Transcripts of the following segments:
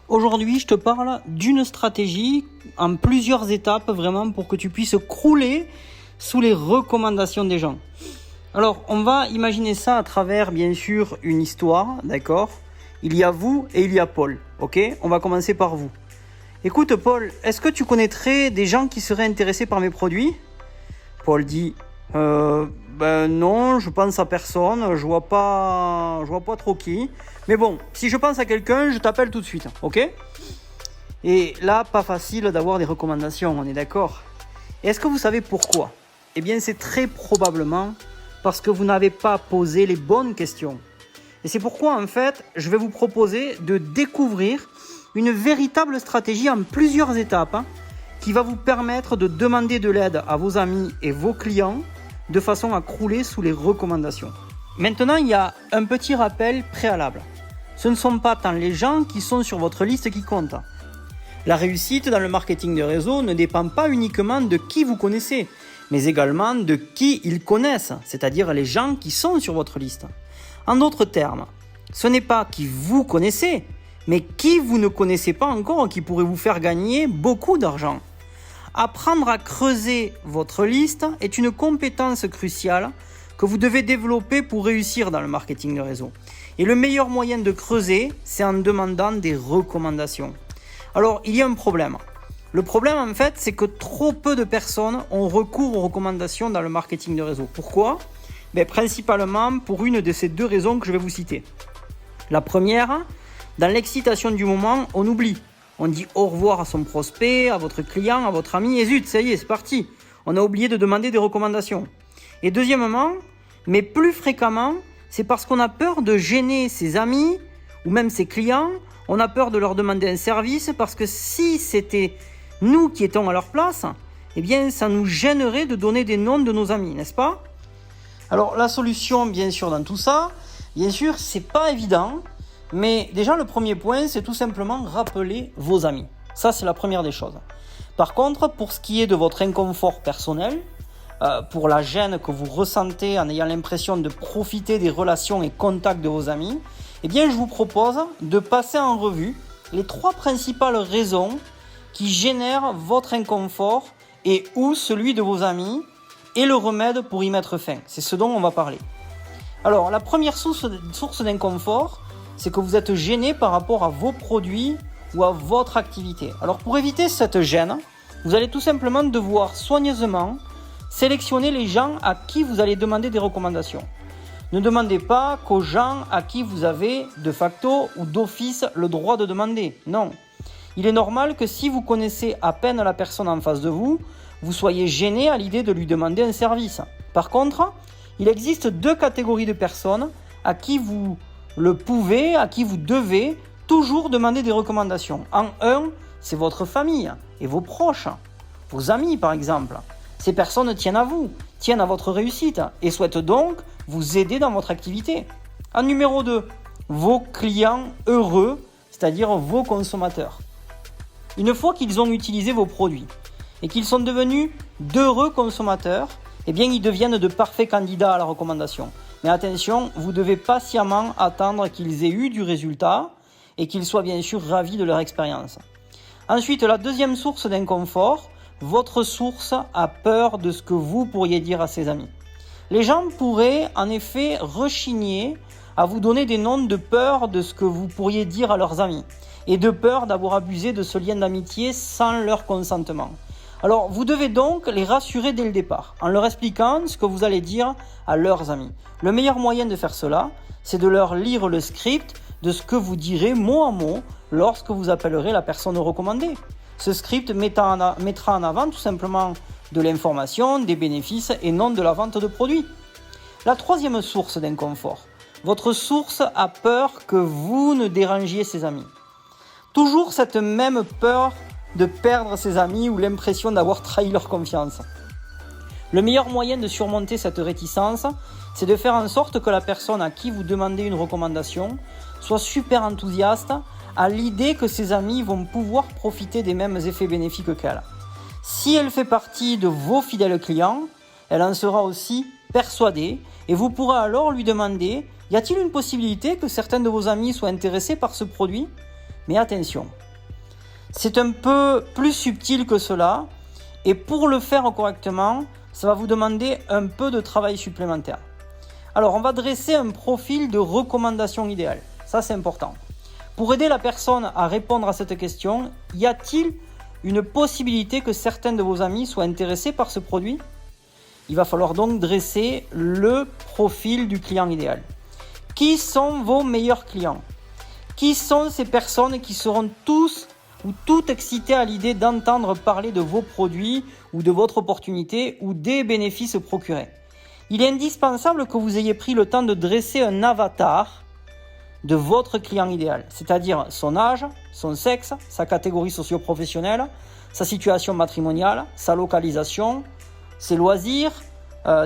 Aujourd'hui, je te parle d'une stratégie en plusieurs étapes vraiment pour que tu puisses crouler sous les recommandations des gens. Alors, on va imaginer ça à travers, bien sûr, une histoire, d'accord ? Il y a vous et il y a Paul, ok ? On va commencer par vous. Écoute, Paul, est-ce que tu connaîtrais des gens qui seraient intéressés par mes produits ? Paul dit, non, je pense à personne, je vois pas trop qui. Mais bon, si je pense à quelqu'un, je t'appelle tout de suite, ok ? Et là, pas facile d'avoir des recommandations, on est d'accord ? Et est-ce que vous savez pourquoi ? Eh bien, c'est très probablement parce que vous n'avez pas posé les bonnes questions. Et c'est pourquoi, en fait, je vais vous proposer de découvrir une véritable stratégie en plusieurs étapes qui va vous permettre de demander de l'aide à vos amis et vos clients de façon à crouler sous les recommandations. Maintenant, il y a un petit rappel préalable. Ce ne sont pas tant les gens qui sont sur votre liste qui comptent. La réussite dans le marketing de réseau ne dépend pas uniquement de qui vous connaissez, mais également de qui ils connaissent, c'est-à-dire les gens qui sont sur votre liste. En d'autres termes, ce n'est pas qui vous connaissez, mais qui vous ne connaissez pas encore qui pourrait vous faire gagner beaucoup d'argent. Apprendre à creuser votre liste est une compétence cruciale que vous devez développer pour réussir dans le marketing de réseau. Et le meilleur moyen de creuser, c'est en demandant des recommandations. Alors, il y a un problème. Le problème, en fait, c'est que trop peu de personnes ont recours aux recommandations dans le marketing de réseau. Pourquoi ? Principalement pour une de ces deux raisons que je vais vous citer. La première, dans l'excitation du moment, on oublie. On dit au revoir à son prospect, à votre client, à votre ami, et zut, ça y est, c'est parti. On a oublié de demander des recommandations. Et deuxièmement, mais plus fréquemment, c'est parce qu'on a peur de gêner ses amis ou même ses clients. On a peur de leur demander un service parce que si c'était nous qui étions à leur place, eh bien, ça nous gênerait de donner des noms de nos amis, n'est-ce pas ? Alors, la solution, bien sûr, dans tout ça, bien sûr, c'est pas évident. Mais déjà, le premier point, c'est tout simplement rappeler vos amis. Ça, c'est la première des choses. Par contre, pour ce qui est de votre inconfort personnel, pour la gêne que vous ressentez en ayant l'impression de profiter des relations et contacts de vos amis, eh bien, je vous propose de passer en revue les 3 principales raisons qui génèrent votre inconfort et ou celui de vos amis et le remède pour y mettre fin. C'est ce dont on va parler. Alors, la première source d'inconfort, c'est que vous êtes gêné par rapport à vos produits ou à votre activité. Alors pour éviter cette gêne, vous allez tout simplement devoir soigneusement sélectionner les gens à qui vous allez demander des recommandations. Ne demandez pas qu'aux gens à qui vous avez de facto ou d'office le droit de demander. Non. Il est normal que si vous connaissez à peine la personne en face de vous, vous soyez gêné à l'idée de lui demander un service. Par contre, il existe 2 catégories de personnes à qui vous le pouvez, à qui vous devez toujours demander des recommandations. En un, c'est votre famille et vos proches, vos amis par exemple. Ces personnes tiennent à vous, tiennent à votre réussite et souhaitent donc vous aider dans votre activité. En numéro 2, vos clients heureux, c'est-à-dire vos consommateurs. Une fois qu'ils ont utilisé vos produits et qu'ils sont devenus d'heureux consommateurs, eh bien ils deviennent de parfaits candidats à la recommandation. Mais attention, vous devez patiemment attendre qu'ils aient eu du résultat et qu'ils soient bien sûr ravis de leur expérience. Ensuite, la deuxième source d'inconfort, votre source a peur de ce que vous pourriez dire à ses amis. Les gens pourraient en effet rechigner à vous donner des noms de peur de ce que vous pourriez dire à leurs amis et de peur d'avoir abusé de ce lien d'amitié sans leur consentement. Alors, vous devez donc les rassurer dès le départ, en leur expliquant ce que vous allez dire à leurs amis. Le meilleur moyen de faire cela, c'est de leur lire le script de ce que vous direz mot à mot lorsque vous appellerez la personne recommandée. Ce script mettra en avant tout simplement de l'information, des bénéfices et non de la vente de produits. La troisième source d'inconfort. Votre source a peur que vous ne dérangiez ses amis. Toujours cette même peur de perdre ses amis ou l'impression d'avoir trahi leur confiance. Le meilleur moyen de surmonter cette réticence, c'est de faire en sorte que la personne à qui vous demandez une recommandation soit super enthousiaste à l'idée que ses amis vont pouvoir profiter des mêmes effets bénéfiques qu'elle. Si elle fait partie de vos fidèles clients, elle en sera aussi persuadée et vous pourrez alors lui demander « Y a-t-il une possibilité que certains de vos amis soient intéressés par ce produit ?» Mais attention, C'est un peu plus subtil que cela. Et pour le faire correctement, ça va vous demander un peu de travail supplémentaire. Alors, on va dresser un profil de recommandation idéale. Ça, c'est important. Pour aider la personne à répondre à cette question, y a-t-il une possibilité que certains de vos amis soient intéressés par ce produit? Il va falloir donc dresser le profil du client idéal. Qui sont vos meilleurs clients? Qui sont ces personnes qui seront tous ou toutes excitées à l'idée d'entendre parler de vos produits ou de votre opportunité ou des bénéfices procurés? Il est indispensable que vous ayez pris le temps de dresser un avatar de votre client idéal, c'est-à-dire son âge, son sexe, sa catégorie socio-professionnelle, sa situation matrimoniale, sa localisation, ses loisirs,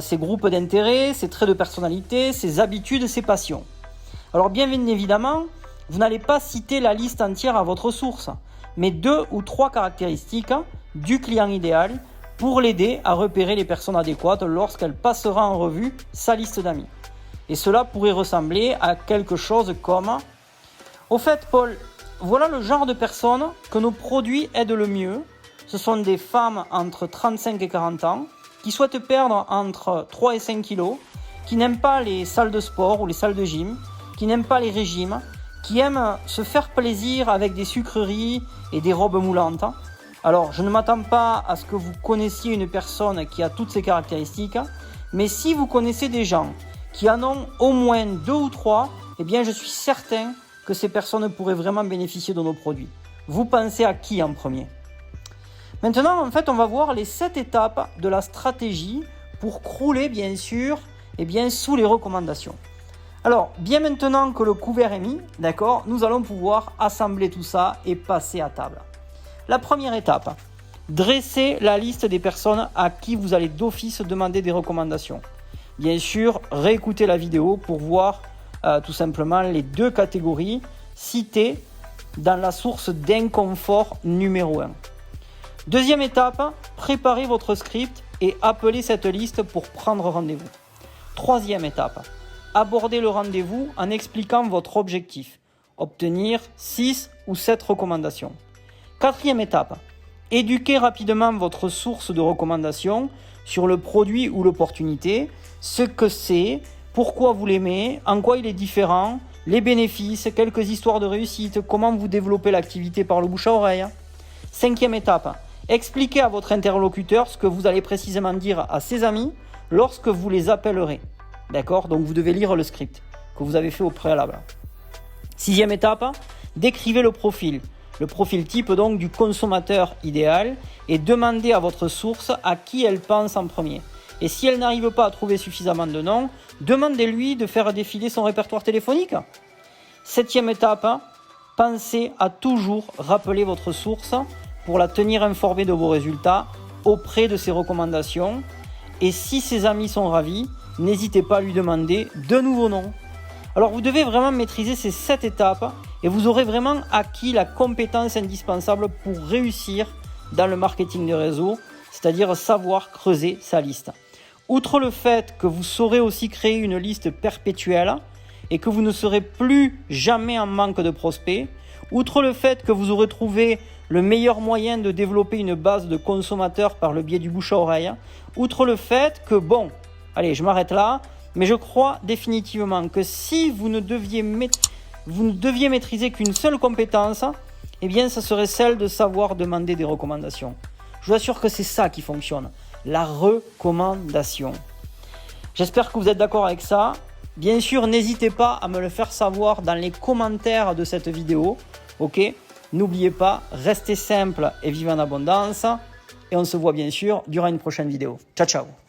ses groupes d'intérêt, ses traits de personnalité, ses habitudes, ses passions. Alors bien évidemment, vous n'allez pas citer la liste entière à votre source, mais 2 ou 3 caractéristiques du client idéal pour l'aider à repérer les personnes adéquates lorsqu'elle passera en revue sa liste d'amis. Et cela pourrait ressembler à quelque chose comme « Au fait, Paul, voilà le genre de personnes que nos produits aident le mieux. Ce sont des femmes entre 35 et 40 ans qui souhaitent perdre entre 3 et 5 kilos, qui n'aiment pas les salles de sport ou les salles de gym, qui n'aiment pas les régimes, qui aiment se faire plaisir avec des sucreries et des robes moulantes. Alors, je ne m'attends pas à ce que vous connaissiez une personne qui a toutes ces caractéristiques, mais si vous connaissez des gens qui en ont au moins 2 ou 3, eh bien je suis certain que ces personnes pourraient vraiment bénéficier de nos produits. Vous pensez à qui en premier? Maintenant, en fait, on va voir les 7 étapes de la stratégie pour crouler, bien sûr, sous les recommandations. Alors, bien maintenant que le couvert est mis, d'accord, nous allons pouvoir assembler tout ça et passer à table. La première étape, dresser la liste des personnes à qui vous allez d'office demander des recommandations. Bien sûr, réécoutez la vidéo pour voir tout simplement les 2 catégories citées dans la source d'inconfort numéro 1. Deuxième étape, préparez votre script et appelez cette liste pour prendre rendez-vous. Troisième étape, abordez le rendez-vous en expliquant votre objectif, obtenir 6 ou 7 recommandations. Quatrième étape, éduquez rapidement votre source de recommandations sur le produit ou l'opportunité, ce que c'est, pourquoi vous l'aimez, en quoi il est différent, les bénéfices, quelques histoires de réussite, comment vous développez l'activité par le bouche à oreille. Cinquième étape, expliquez à votre interlocuteur ce que vous allez précisément dire à ses amis lorsque vous les appellerez. D'accord? Donc vous devez lire le script que vous avez fait au préalable. Sixième étape, décrivez le profil type donc du consommateur idéal et demandez à votre source à qui elle pense en premier. Et si elle n'arrive pas à trouver suffisamment de noms, demandez-lui de faire défiler son répertoire téléphonique. Septième étape, pensez à toujours rappeler votre source pour la tenir informée de vos résultats auprès de ses recommandations. Et si ses amis sont ravis, n'hésitez pas à lui demander de nouveaux noms. Alors vous devez vraiment maîtriser ces 7 étapes et vous aurez vraiment acquis la compétence indispensable pour réussir dans le marketing de réseau, c'est-à-dire savoir creuser sa liste. Outre le fait que vous saurez aussi créer une liste perpétuelle et que vous ne serez plus jamais en manque de prospects, outre le fait que vous aurez trouvé le meilleur moyen de développer une base de consommateurs par le biais du bouche à oreille, outre le fait que, allez, je m'arrête là, mais je crois définitivement que si vous ne deviez maîtriser qu'une seule compétence, eh bien, ça serait celle de savoir demander des recommandations. Je vous assure que c'est ça qui fonctionne, la recommandation. J'espère que vous êtes d'accord avec ça. Bien sûr, n'hésitez pas à me le faire savoir dans les commentaires de cette vidéo. Ok ? N'oubliez pas, restez simple et vivez en abondance. Et on se voit bien sûr durant une prochaine vidéo. Ciao, ciao.